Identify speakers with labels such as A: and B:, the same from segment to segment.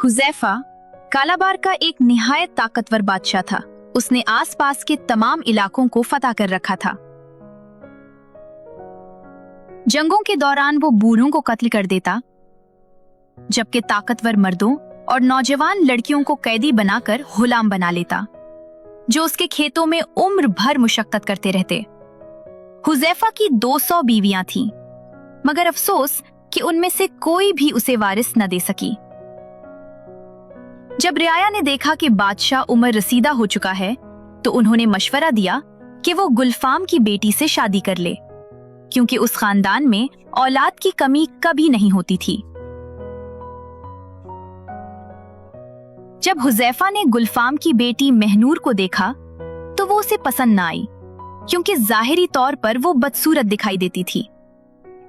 A: हुज़ैफा कालाबार का एक निहायत ताकतवर बादशाह था। उसने आसपास के तमाम इलाकों को फतह कर रखा था। जंगों के दौरान वो बूढ़ों को कत्ल कर देता, जबकि ताकतवर मर्दों और नौजवान लड़कियों को कैदी बनाकर गुलाम बना लेता, जो उसके खेतों में उम्र भर मुशक्कत करते रहते। हुज़ैफा की 200 बीवियां थीं, मगर अफसोस कि उनमें से कोई भी उसे वारिस न दे सकी। जब रियाया ने देखा कि बादशाह उम्र रसीदा हो चुका है, तो उन्होंने मशवरा दिया कि वो गुलफाम की बेटी से शादी कर ले, क्योंकि उस खानदान में औलाद की कमी कभी नहीं होती थी। जब हुज़ैफा ने गुलफाम की बेटी महनूर को देखा, तो वो उसे पसंद न आई, क्योंकि जाहिरी तौर पर वो बदसूरत दिखाई देती थी।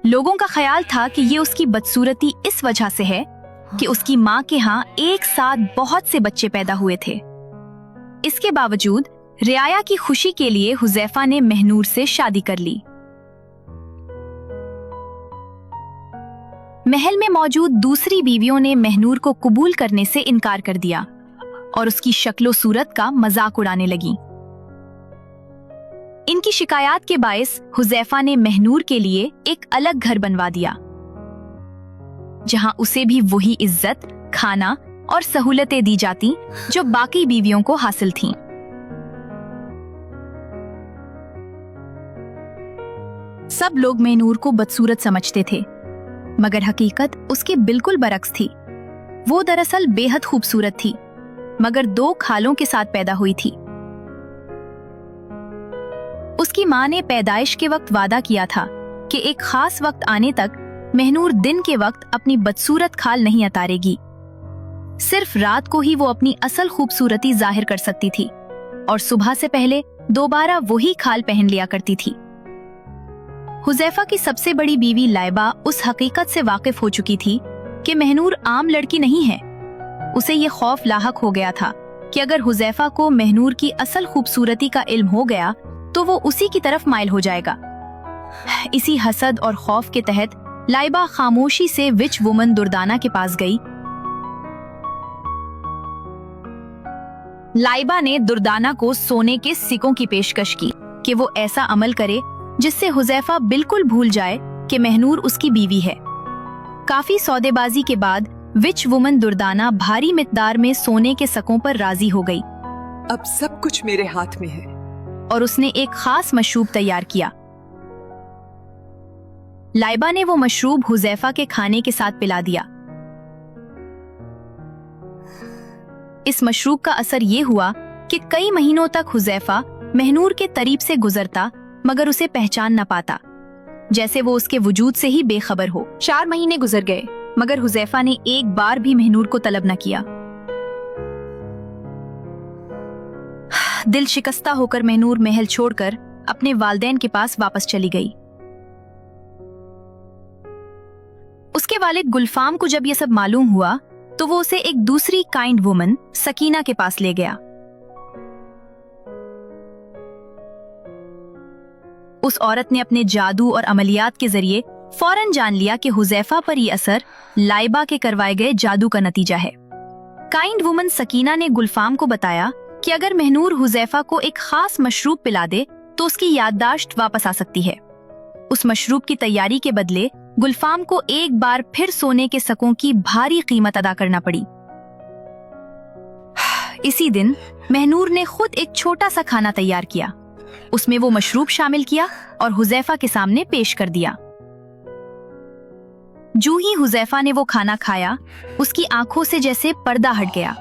A: लोगों का ख्याल था कि ये उसकी बदसूरती इस वजह से है कि उसकी माँ के यहाँ एक साथ बहुत से बच्चे पैदा हुए थे। इसके बावजूद रियाया की खुशी के लिए हुज़ैफा ने महनूर से शादी कर ली। महल में मौजूद दूसरी बीवियों ने महनूर को कबूल करने से इनकार कर दिया और उसकी शक्लो सूरत का मजाक उड़ाने लगी। इनकी शिकायत के बायस हुज़ैफा ने महनूर के लिए एक अलग घर बनवा दिया, जहां उसे भी वही इज्जत, खाना और सहूलतें दी जाती जो बाकी बीवियों को हासिल थीं। सब लोग महनूर को बदसूरत समझते थे, मगर हकीकत उसके बिल्कुल बरक्स थी। वो दरअसल बेहद खूबसूरत थी, मगर 2 खालों के साथ पैदा हुई थी। उसकी मां ने पैदाइश के वक्त वादा किया था कि एक खास वक्त आने तक महनूर दिन के वक्त अपनी बदसूरत खाल नहीं उतारेगी। सिर्फ रात को ही वो अपनी असल खूबसूरती जाहिर कर सकती थी और सुबह से पहले दोबारा वही खाल पहन लिया करती थी। हुज़ैफा की सबसे बड़ी बीवी लाइबा उस हकीकत से वाकिफ हो चुकी थी कि महनूर आम लड़की नहीं है। उसे ये खौफ लाहक हो गया था कि अगर हुज़ैफा को महनूर की असल खूबसूरती का इल्म हो गया तो वो उसी की तरफ माइल हो जाएगा। इसी हसद और खौफ के तहत लाइबा खामोशी से विच वुमन दुर्दाना के पास गई। लाइबा ने दुर्दाना को सोने के सिक्कों की पेशकश की कि वो ऐसा अमल करे जिससे हुज़ैफा बिल्कुल भूल जाए कि महनूर उसकी बीवी है। काफी सौदेबाजी के बाद विच वुमन दुर्दाना भारी मिकदार में सोने के सिक्कों पर राजी हो गई।
B: अब सब कुछ मेरे हाथ में है।
A: और उसने एक खास मशरूब तैयार किया। लाइबा ने वो मशरूब हुज़ैफा के खाने के साथ पिला दिया। इस मशरूब का असर ये हुआ कि कई महीनों तक हुज़ैफा महनूर के करीब से गुजरता, मगर उसे पहचान न पाता, जैसे वो उसके वजूद से ही बेखबर हो। 4 महीने गुजर गए, मगर हुज़ैफा ने एक बार भी महनूर को तलब न किया। दिल शिकस्ता होकर महनूर महल छोड़कर अपने वालिदैन के पास वापस चली गई। उसके वालिद गुलफाम को जब ये सब मालूम हुआ, तो वो उसे एक दूसरी काइंड वुमन सकीना के पास ले गया। उस औरत ने अपने जादू और अमलियात के जरिए फौरन जान लिया कि हुज़ैफा पर ये असर लाइबा के करवाए गए जादू का नतीजा है। काइंड वुमन सकीना ने गुलफाम को बताया कि अगर महनूर हुज़ैफा को एक खास मशरूब पिला दे तो उसकी याददाश्त वापस आ सकती है। उस मशरूब की तैयारी के बदले गुलफाम को एक बार फिर सोने के सिक्कों की भारी कीमत अदा करना पड़ी। इसी दिन महनूर ने खुद एक छोटा सा खाना तैयार किया। उसमें वो मशरूब शामिल किया और हुज़ैफा के सामने पेश कर दिया। जो ही हुज़ैफा ने वो खाना खाया, उसकी आंखों से जैसे पर्दा हट गया।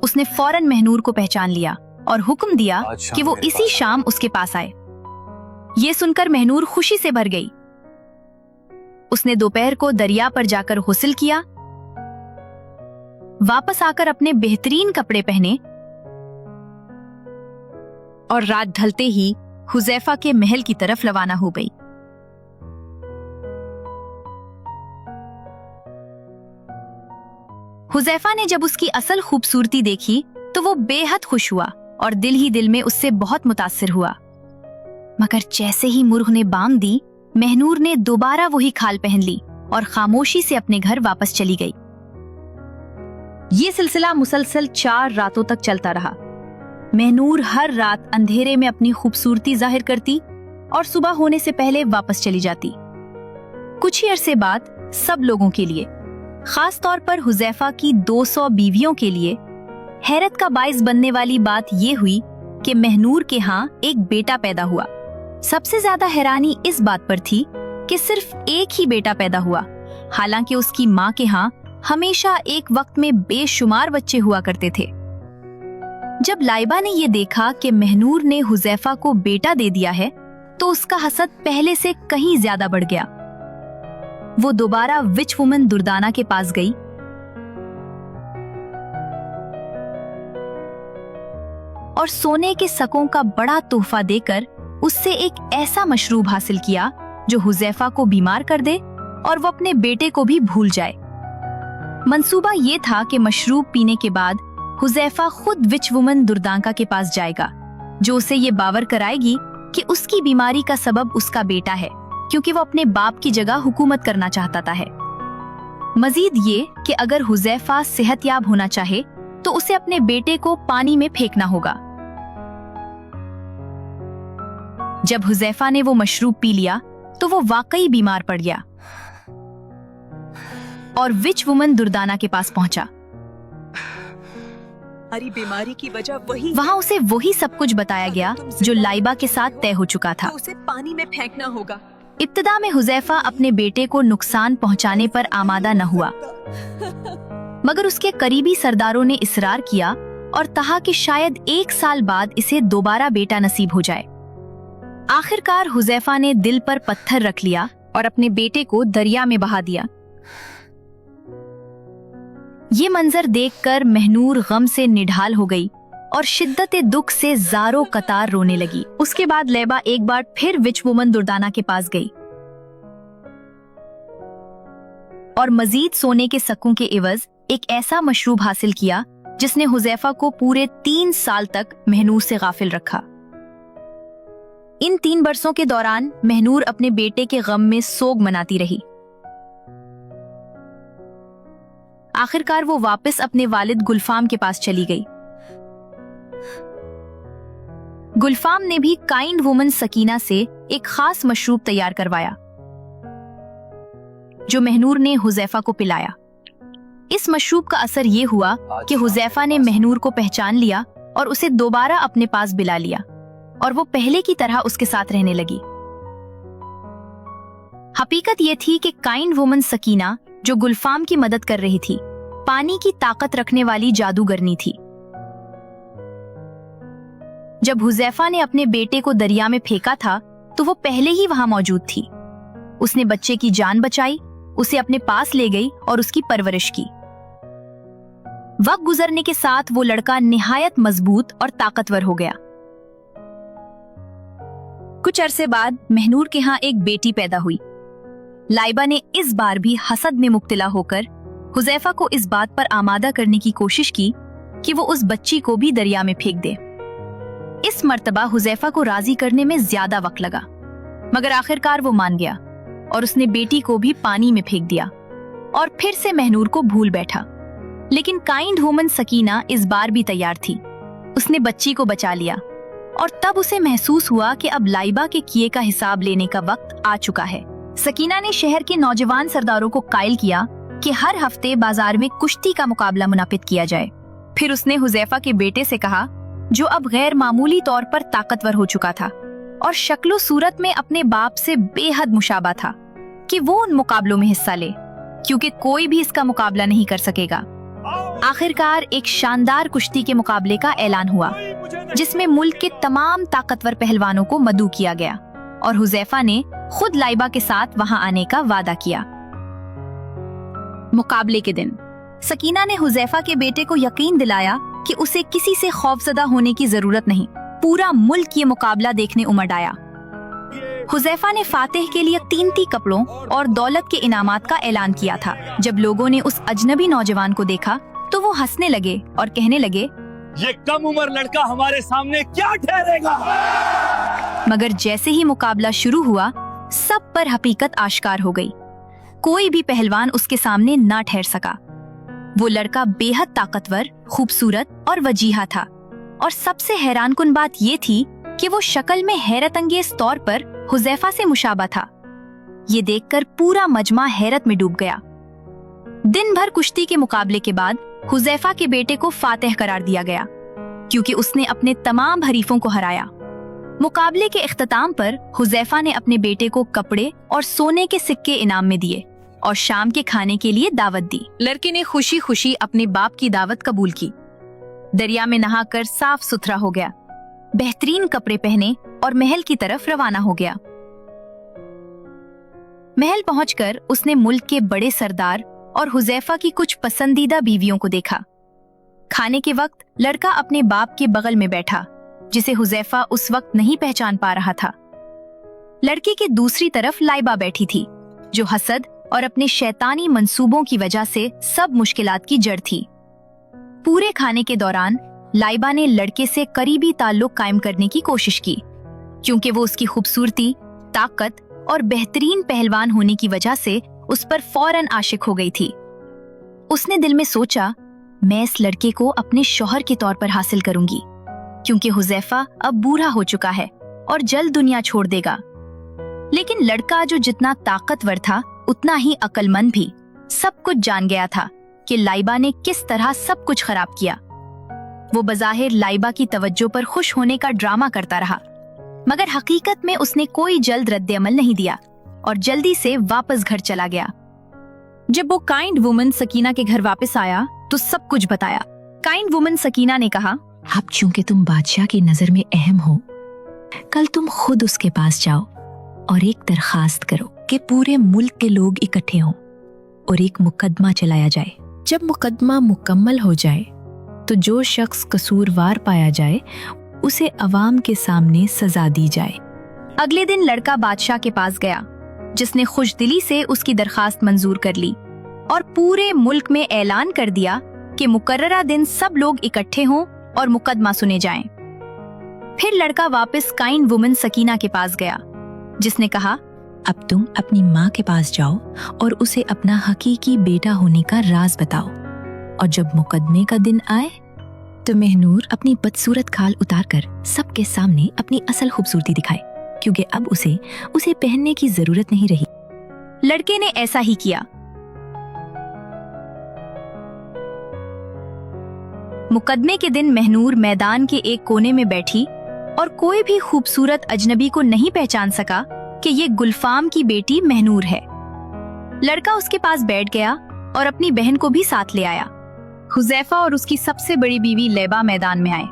A: उसने फौरन महनूर को पहचान लिया और हुक्म दिया कि वो इसी शाम उसके पास आए। ये सुनकर महनूर खुशी से भर गई। उसने दोपहर को दरिया पर जाकर गुस्ल किया, वापस आकर अपने बेहतरीन कपड़े पहने और रात ढलते ही हुज़ैफा के महल की तरफ रवाना हो गई। हुज़ैफा ने जब उसकी असल खूबसूरती देखी तो वो बेहद खुश हुआ और दिल ही दिल में उससे बहुत मुतासिर हुआ। मगर जैसे ही मुर्ग ने बांग दी, महनूर ने दोबारा वही खाल पहन ली और खामोशी से अपने घर वापस चली गई। ये सिलसिला मुसलसल 4 रातों तक चलता रहा। महनूर हर रात अंधेरे में अपनी खूबसूरती जाहिर करती और सुबह होने से पहले वापस चली जाती। कुछ ही अरसे बाद सब लोगों के लिए, खास तौर पर हुजैफा की 200 बीवियों के लिए हैरत का बाइस बनने वाली बात ये हुई कि महनूर के यहाँ एक बेटा पैदा हुआ। सबसे ज्यादा हैरानी इस बात पर थी कि सिर्फ एक ही बेटा पैदा हुआ, हालांकि उसकी माँ के यहाँ हमेशा एक वक्त में बेशुमार बच्चे हुआ करते थे। जब लाइबा ने ये देखा कि महनूर ने हुजैफा को बेटा दे दिया है तो उसका हसद पहले से कहीं ज्यादा बढ़ गया। वो दोबारा विच वुमन दुर्दाना के पास गई और सोने के सकों का बड़ा तोहफा देकर उससे एक ऐसा मशरूब हासिल किया जो हुजैफा को बीमार कर दे और वो अपने बेटे को भी भूल जाए। मंसूबा ये था कि मशरूब पीने के बाद हुजैफा खुद विच वुमन दुर्दांका के पास जाएगा, जो उसे ये बावर कराएगी कि उसकी बीमारी का सबब उसका बेटा है, क्योंकि वो अपने बाप की जगह हुकूमत करना चाहता है। मजीद ये कि अगर हुजैफा सेहतयाब होना चाहे तो उसे अपने बेटे को पानी में फेंकना होगा। जब हुजैफा ने वो मशरूब पी लिया तो वो वाकई बीमार पड़ गया और विच वुमन दुर्दाना के पास पहुंचा।
B: हमारी बीमारी की वजह वही है।
A: वहाँ उसे वही सब कुछ बताया गया जो लाइबा के साथ तय हो चुका था।
B: तो उसे पानी में फेंकना होगा।
A: इब्तिदा में हुजैफा अपने बेटे को नुकसान पहुंचाने पर आमादा न हुआ, मगर उसके करीबी सरदारों ने इसरार किया और कहा कि शायद 1 साल बाद इसे दोबारा बेटा नसीब हो जाए। आखिरकार हुजैफा ने दिल पर पत्थर रख लिया और अपने बेटे को दरिया में बहा दिया। ये मंजर देखकर महनूर गम से निढाल हो गई और शिद्दत दुख से ज़ारो कतार रोने लगी। उसके बाद लैबा एक बार फिर विच वुमन दुर्दाना के पास गई और मजीद सोने के सकों के एवज एक ऐसा मशरूब हासिल किया जिसने हुजैफा को पूरे 3 साल तक महनूर से गाफिल रखा। इन 3 बरसों के दौरान महनूर अपने बेटे के गम में सोग मनाती रही। आखिरकार वो वापस अपने वालिद गुलफाम के पास चली गई। गुलफाम ने भी काइंड वुमन सकीना से एक खास मशरूब तैयार करवाया जो महनूर ने हुजैफा को पिलाया। इस मशरूब का असर ये हुआ कि हुजैफा ने महनूर को पहचान लिया और उसे दोबारा अपने पास बिला लिया और वो पहले की तरह उसके साथ रहने लगी। हकीकत ये थी कि काइंड वुमन सकीना, जो गुलफाम की मदद कर रही थी, पानी की ताकत रखने वाली जादूगरनी थी। जब हुजैफा ने अपने बेटे को दरिया में फेंका था तो वो पहले ही वहां मौजूद थी। उसने बच्चे की जान बचाई, उसे अपने पास ले गई और उसकी परवरिश की। वक्त गुजरने के साथ वो लड़का निहायत मजबूत और ताकतवर हो गया। कुछ अरसे बाद महनूर के यहाँ एक बेटी पैदा हुई। लाइबा ने इस बार भी हसद में मुब्तला होकर हुजैफा को इस बात पर आमादा करने की कोशिश की कि वो उस बच्ची को भी दरिया में फेंक दे। इस मर्तबा हुजैफा को राजी करने में ज्यादा वक्त लगा, मगर आखिरकार वो मान गया और उसने बेटी को भी पानी में फेंक दिया और फिर से महनूर को भूल बैठा। लेकिन काइंड वुमन सकीना इस बार भी तैयार थी। उसने बच्ची को बचा लिया और तब उसे महसूस हुआ कि अब लाइबा के किए का हिसाब लेने का वक्त आ चुका है। सकीना ने शहर के नौजवान सरदारों को कायल किया कि हर हफ्ते बाजार में कुश्ती का मुकाबला मुनाफिद किया जाए। फिर उसने हुजैफा के बेटे से कहा, जो अब गैर मामूली तौर पर ताकतवर हो चुका था और शक्लो सूरत में अपने बाप से बेहद मुशाबा था, कि वो उन मुकाबलों में हिस्सा ले, क्योंकि कोई भी इसका मुकाबला नहीं कर सकेगा। आखिरकार एक शानदार कुश्ती के मुकाबले का ऐलान हुआ, जिसमें मुल्क के तमाम ताकतवर पहलवानों को मदऊ किया गया और हुजैफा ने खुद लाइबा के साथ वहां आने का वादा किया। मुकाबले के दिन सकीना ने हुजैफा के बेटे को यकीन दिलाया कि उसे किसी से खौफजदा होने की जरूरत नहीं। पूरा मुल्क ये मुकाबला देखने उमड़ आया। हुजैफा ने फातिह के लिए कीमती कपड़ों और दौलत के इनामात का ऐलान किया था। जब लोगों ने उस अजनबी नौजवान को देखा तो वो हंसने लगे और कहने लगे,
C: ये कम उम्र लड़का हमारे सामने क्या ठहरेगा।
A: मगर जैसे ही मुकाबला शुरू हुआ, सब पर हकीकत आश्कार हो गई। कोई भी पहलवान उसके सामने ना ठहर सका। वो लड़का बेहद ताकतवर, खूबसूरत और वजीहा था, और सबसे हैरानकुन बात ये थी कि वो शक्ल में हैरत अंगेज तौर पर हुज़ैफा से मुशाबा था। ये देखकर पूरा मजमा हैरत में डूब गया। दिन भर कुश्ती के मुकाबले के बाद हुज़ैफा के बेटे को फातिह करार दिया गया, क्योंकि उसने अपने तमाम हरीफों को हराया। मुकाबले के इख्तिताम पर हुज़ैफा ने अपने बेटे को कपड़े और सोने के सिक्के इनाम में दिए और शाम के खाने के लिए दावत दी। लड़के ने खुशी खुशी अपने बाप की दावत कबूल की। दरिया में नहाकर साफ सुथरा हो गया, बेहतरीन कपड़े पहने और महल की तरफ रवाना हो गया। महल पहुंचकर उसने मुल्क के बड़े सरदार और हुज़ैफा की कुछ पसंदीदा बीवियों को देखा। खाने के वक्त लड़का अपने बाप के बगल में बैठा, जिसे हुज़ैफा उस वक्त नहीं पहचान पा रहा था। लड़के के दूसरी तरफ लाइबा बैठी थी, जो हसद और अपने शैतानी मंसूबों की वजह से सब मुश्किलात की जड़ थी। पूरे खाने के दौरान लाइबा ने लड़के से करीबी ताल्लुक कायम करने की कोशिश की, क्योंकि वो उसकी खूबसूरती, ताकत और बेहतरीन पहलवान होने की वजह से उस पर फौरन आशिक हो गई थी। उसने दिल में सोचा, मैं इस लड़के को अपने शौहर के तौर पर हासिल करूंगी, क्योंकि हुज़ैफा अब बूढ़ा हो चुका है और जल्द दुनिया छोड़ देगा। लेकिन लड़का जो जितना ताकतवर था उतना ही अक्लमंद भी सब कुछ जान गया था कि लाइबा ने किस तरह सब कुछ खराब किया। वो बज़ाहिर लाइबा की तवज्जो पर खुश होने का ड्रामा करता रहा, मगर हकीकत में उसने कोई जल्द रद्द-ए-अमल नहीं दिया और जल्दी से वापस घर चला गया। जब वो काइंड वुमन सकीना के घर वापस आया तो सब कुछ बताया। काइंड वुमन सकीना ने कहा,
D: अब चूंकि तुम बादशाह की नजर में अहम हो, कल तुम खुद उसके पास जाओ और एक दरखास्त करो कि पूरे मुल्क के लोग इकट्ठे हों और एक मुकदमा चलाया जाए। जब मुकदमा मुकम्मल हो जाए तो जो शख्स कसूरवार पाया जाए उसे अवाम के सामने सजा दी जाए।
A: अगले दिन लड़का बादशाह के पास गया, जिसने खुशदिली से उसकी दरखास्त मंजूर कर ली और पूरे मुल्क में ऐलान कर दिया कि मुकर्ररा दिन सब लोग इकट्ठे हों और मुकदमा सुने जाएं। फिर लड़का वापस काइंड वुमन सकीना के पास गया, जिसने कहा,
D: अब तुम अपनी माँ के पास जाओ और उसे अपना हकीकी बेटा होने का राज बताओ, और जब मुकदमे का दिन आए तो महनूर अपनी बदसूरत खाल उतारकर सबके सामने अपनी असल खूबसूरती दिखाए, क्योंकि अब उसे पहनने की जरूरत नहीं रही।
A: लड़के ने ऐसा ही किया। मुकदमे के दिन महनूर मैदान के एक कोने में बैठी और कोई भी खूबसूरत अजनबी को नहीं पहचान सका कि ये गुलफाम की बेटी महनूर है। लड़का उसके पास बैठ गया और अपनी बहन को भी साथ ले आया। हुज़ैफा और उसकी सबसे बड़ी बीवी लैबा मैदान में आए।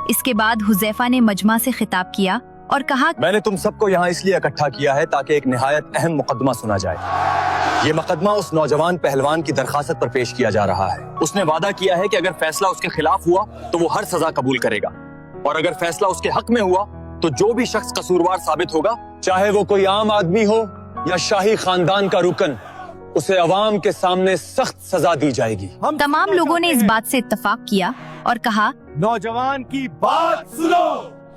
A: इसके बाद हुज़ैफा ने मजमा से खिताब किया और कहा,
C: मैंने तुम सबको यहाँ इसलिए इकट्ठा किया है ताकि एक निहायत अहम मुकदमा सुना जाए। ये मुकदमा उस नौजवान पहलवान की दरखास्त पर पेश किया जा रहा है। उसने वादा किया है कि अगर फैसला उसके खिलाफ हुआ तो वो हर सजा कबूल करेगा, और अगर फैसला उसके हक में हुआ तो जो भी शख्स कसूरवार साबित होगा, चाहे वो कोई आम आदमी हो या शाही खानदान का रुकन, उसे अवाम के सामने सख्त सजा दी जाएगी।
A: तमाम लोगों ने इस बात से इत्तफाक किया और कहा,
C: नौजवान की बात सुनो,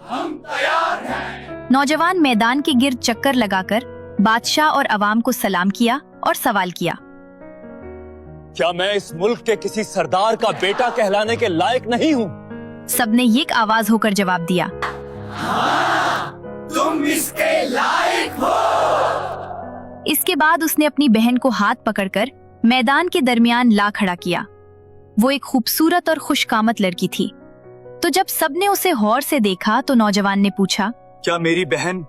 C: हम तैयार हैं।
A: नौजवान मैदान के गिर्द चक्कर लगाकर बादशाह और अवाम को सलाम किया और सवाल किया,
C: क्या मैं इस मुल्क के किसी सरदार का बेटा कहलाने के लायक नहीं हूँ?
A: सबने एक आवाज होकर जवाब दिया,
C: तुम इसके लायक हो।
A: इसके बाद उसने अपनी बहन को हाथ पकड़कर मैदान के दरमियान ला खड़ा किया। वो एक खूबसूरत और खुशकामत लड़की थी। तो जब सबने उसे गौर से देखा तो नौजवान ने पूछा,
C: क्या मेरी बहन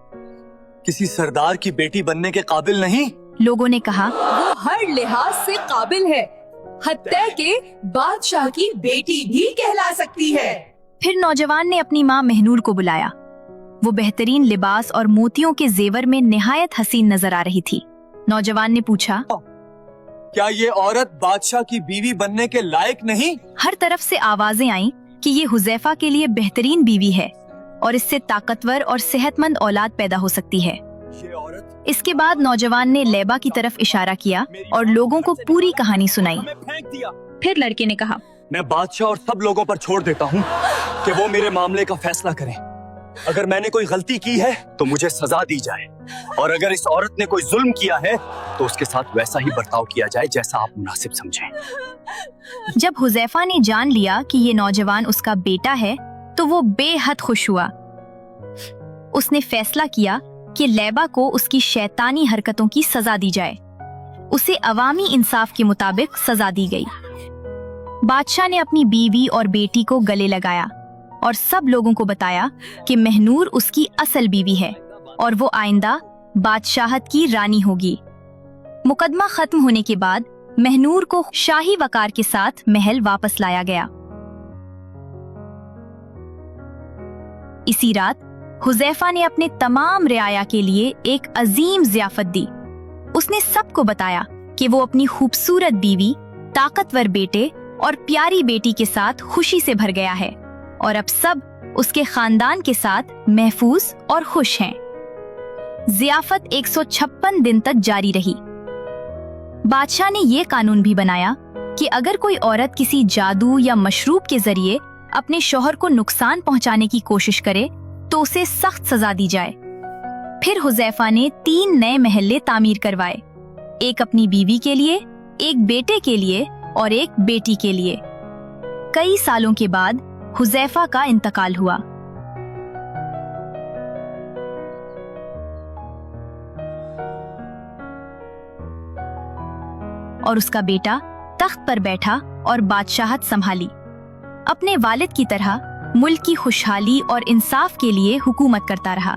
C: किसी सरदार की बेटी बनने के काबिल नहीं?
A: लोगों ने कहा,
B: वो हर लिहाज से काबिल है, हत्या के बादशाह की बेटी भी कहला सकती है।
A: फिर नौजवान ने अपनी माँ महनूर को बुलाया। वो बेहतरीन लिबास और मोतियों के जेवर में निहायत हसीन नजर आ रही थी। नौजवान ने पूछा,
C: क्या ये औरत बादशाह की बीवी बनने के लायक नहीं?
A: हर तरफ से आवाजें आईं कि ये हुज़ैफा के लिए बेहतरीन बीवी है और इससे ताकतवर और सेहतमंद औलाद पैदा हो सकती है।
C: ये औरत।
A: इसके बाद नौजवान ने लैबा की तरफ इशारा किया और लोगों को पूरी कहानी सुनाई।
C: फेंक दिया।
A: फिर लड़के ने कहा,
C: मैं बादशाह और सब लोगों पर छोड़ देता हूँ कि वो मेरे मामले का फैसला करें। अगर मैंने कोई गलती की है तो मुझे सजा दी जाए, और अगर इस औरत ने कोई जुल्म किया है तो उसके साथ वैसा ही बर्ताव किया जाए जैसा आप मुनासिब समझें।
A: जब हुजैफा ने जान लिया कि ये नौजवान उसका बेटा है तो वो बेहद खुश हुआ। उसने फैसला किया कि लैबा को उसकी शैतानी हरकतों की सजा दी जाए। उसे अवामी इंसाफ के मुताबिक सजा दी गई। बादशाह ने अपनी बीवी और बेटी को गले लगाया और सब लोगों को बताया कि महनूर उसकी असल बीवी है और वो आइंदा बादशाहत की रानी होगी। मुकदमा खत्म होने के बाद महनूर को शाही वकार के साथ महल वापस लाया गया। इसी रात हुजैफा ने अपने तमाम रियाया के लिए एक अजीम ज़ियाफत दी। उसने सबको बताया कि वो अपनी खूबसूरत बीवी, ताकतवर बेटे और प्यारी बेटी के साथ खुशी से भर गया है और अब सब उसके खानदान के साथ महफूज और खुश हैं। ज़ियाफत 156 दिन तक जारी रही। बादशाह ने ये कानून भी बनाया कि अगर कोई औरत किसी जादू या मशरूब के जरिए अपने शौहर को नुकसान पहुंचाने की कोशिश करे तो उसे सख्त सजा दी जाए। फिर हुजैफा ने 3 नए महल्ले तामीर करवाए, एक अपनी बीवी के लिए, एक बेटे के लिए और एक बेटी के लिए। कई सालों के बाद हुजैफा का इंतकाल हुआ। और उसका बेटा तख्त पर बैठा और बादशाहत संभाली। अपने वालिद की तरह मुल्क की खुशहाली और इंसाफ के लिए हुकूमत करता रहा।